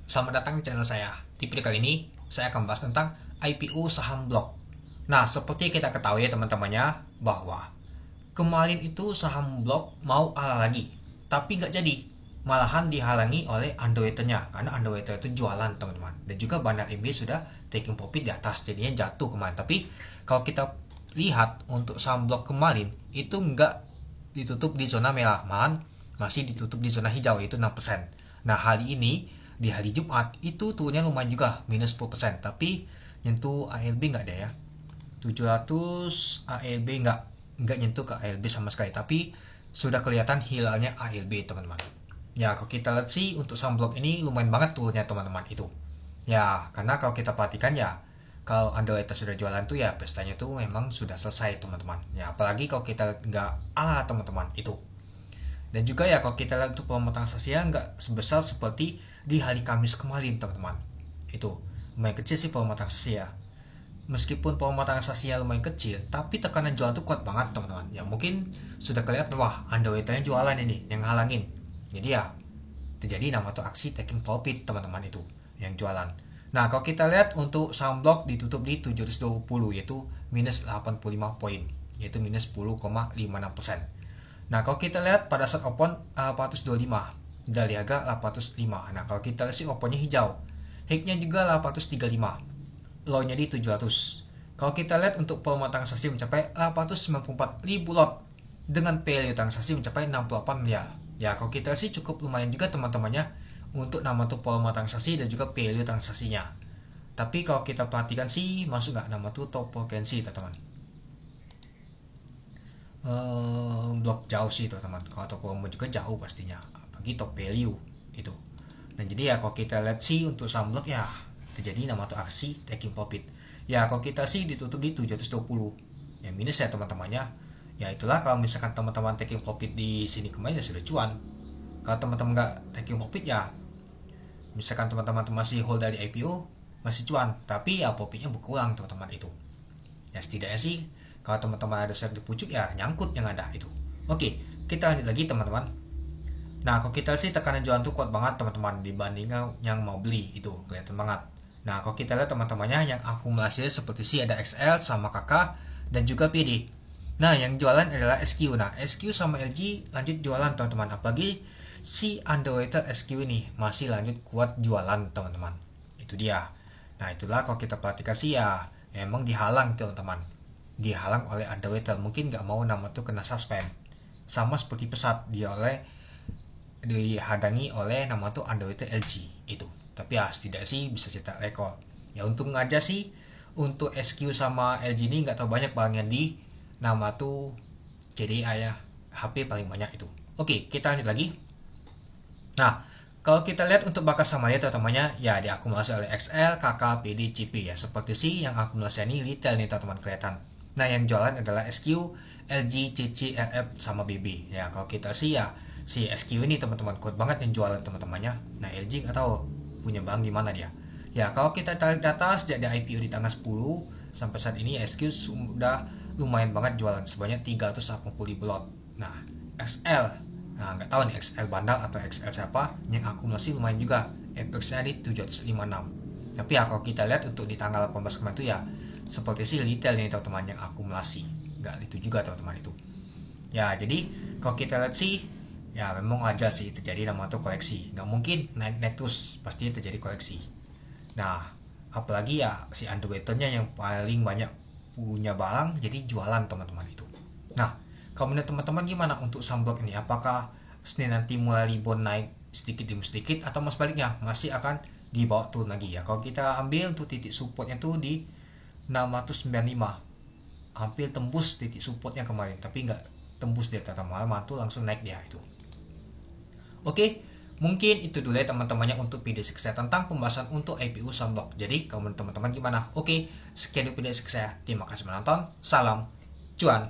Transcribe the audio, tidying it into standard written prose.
Selamat datang di channel saya. Di video kali ini, saya akan bahas tentang IPO saham blok. Nah, seperti kita ketahui ya teman-temannya, bahwa kemarin itu saham blok mau ala lagi, tapi nggak jadi. Malahan dihalangi oleh underwaternya, karena underwater itu jualan teman-teman. Dan juga Bandar MB sudah taking profit di atas, jadinya jatuh kemarin. Tapi kalau kita lihat untuk saham blok kemarin, itu nggak ditutup di zona merah, malahan masih ditutup di zona hijau, yaitu 6%. Nah, hari ini di hari Jumat itu turunnya lumayan juga, minus 10%, tapi nyentuh ALB nggak ada ya, 700 ALB nggak nyentuh ke ALB sama sekali, tapi sudah kelihatan hilalnya ALB teman-teman. Ya, kalau kita lihat sih untuk saham blok ini lumayan banget turunnya teman-teman itu. Ya, karena kalau kita perhatikan ya, kalau underwriter sudah jualan tuh ya pestanya tuh memang sudah selesai teman-teman. Ya, apalagi kalau kita nggak ala teman-teman itu. Dan juga ya kalau kita lihat untuk pemetaan transaksinya nggak sebesar seperti di hari Kamis kemarin teman-teman. Itu lumayan kecil sih pemetaan transaksi ya. Meskipun pemetaan transaksinya lumayan kecil, tapi tekanan jualan tuh kuat banget teman-teman. Ya mungkin sudah kelihatan, wah underwaternya jualan ini yang halangin. Jadi ya terjadi nama tuh aksi taking profit teman-teman itu yang jualan. Nah, kalau kita lihat untuk saham blok ditutup di 720, yaitu minus 85 poin, yaitu minus 10,56%. Nah, kalau kita lihat pada saat open 825, dari harga 805. Nah, kalau kita lihat sih opennya hijau, high-nya juga 835, low-nya di 700. Kalau kita lihat untuk volume transaksi mencapai 894 ribu lot dengan value transaksi mencapai 68 miliar. Ya, kalau kita sih cukup lumayan juga teman-temannya untuk nama tuh volume transaksi dan juga value transaksinya. Tapi kalau kita perhatikan sih masuk nggak nama tuh top potensi teman-teman. Blok jauh sih teman-teman. Kalau top volume juga jauh pastinya, apalagi top value itu. Dan jadi ya kalau kita lihat sih untuk saham blok ya terjadi nama tuh aksi taking profit. Ya kalau kita sih ditutup di 720, ya minus ya teman-temannya. Ya itulah kalau misalkan teman-teman taking profit di sini kemarin ya sudah cuan. Kalau teman-teman nggak taking profit ya misalkan teman-teman masih hold dari IPO masih cuan, tapi ya profitnya berkurang teman-teman itu. Ya setidaknya sih kalau teman-teman ada set di pucuk ya nyangkut yang ada itu. Oke, kita lanjut lagi teman-teman. Nah, kalau kita sih tekanan jualan tuh kuat banget teman-teman dibanding yang mau beli, itu kelihatan banget. Nah, kalau kita lihat teman-temannya yang akumulasinya seperti sih ada XL sama KK dan juga PD. Nah, yang jualan adalah SQ. Nah, SQ sama LG lanjut jualan teman-teman, apalagi si underwater SQ ini masih lanjut kuat jualan teman-teman. Itu dia. Nah, itulah kalau kita perhatikan sih ya emang dihalang teman-teman, dihalang oleh underwater, mungkin nggak mau nama tuh kena suspend, sama seperti pesat dihadangi oleh nama tuh underwater LG itu. Tapi ya setidaknya sih bisa cetak rekor. Ya untung aja sih untuk SQ sama LG ini nggak tahu banyak barangnya di nama tuh CDI ya, HP paling banyak itu. Oke, kita lanjut lagi. Nah, kalau kita lihat untuk bakat Samaria teman-temannya ya diakumulasi oleh XL, KK, PD, CP ya. Seperti sih yang akumulasi ini retail nih teman-teman kelihatan. Nah, yang jualan adalah SQ, LG, CC, LF, sama BB. Ya, kalau kita sih ya si SQ ini teman-teman kuat banget yang jualan teman-temannya. Nah, LG nggak tahu punya barang di mana dia. Ya, kalau kita tarik data sejak di IPO di tanggal 10 sampai saat ini SQ sudah lumayan banget jualan sebanyak 380 ribu lot. Nah, XL, nah nggak tahu nih XL bandal atau XL siapa yang akumulasi lumayan juga, apex-nya di 756. Tapi ya kalau kita lihat untuk di tanggal 18 kemarin itu ya seperti sih retail ini teman-teman yang akumulasi, nggak itu juga teman-teman itu. Ya jadi kalau kita lihat sih ya memang aja sih terjadi nama tuh koleksi, nggak mungkin naik terus, pasti terjadi koleksi. Nah apalagi ya si underwaternya yang paling banyak punya barang jadi jualan teman-teman itu. Nah kalau menurut teman-teman gimana untuk saham blok ini, apakah Senin nanti mulai rebound naik sedikit demi sedikit atau mas baliknya masih akan dibawa turun lagi ya? Kalau kita ambil untuk titik supportnya tuh di 695, hampir tembus titik supportnya kemarin, tapi nggak tembus dia teman-teman tuh langsung naik dia itu. Oke, mungkin itu dulu ya teman-temannya untuk video saya tentang pembahasan untuk IPO saham blok. Jadi kalau teman-teman gimana? Oke, sekian video saya. Terima kasih menonton. Salam cuan.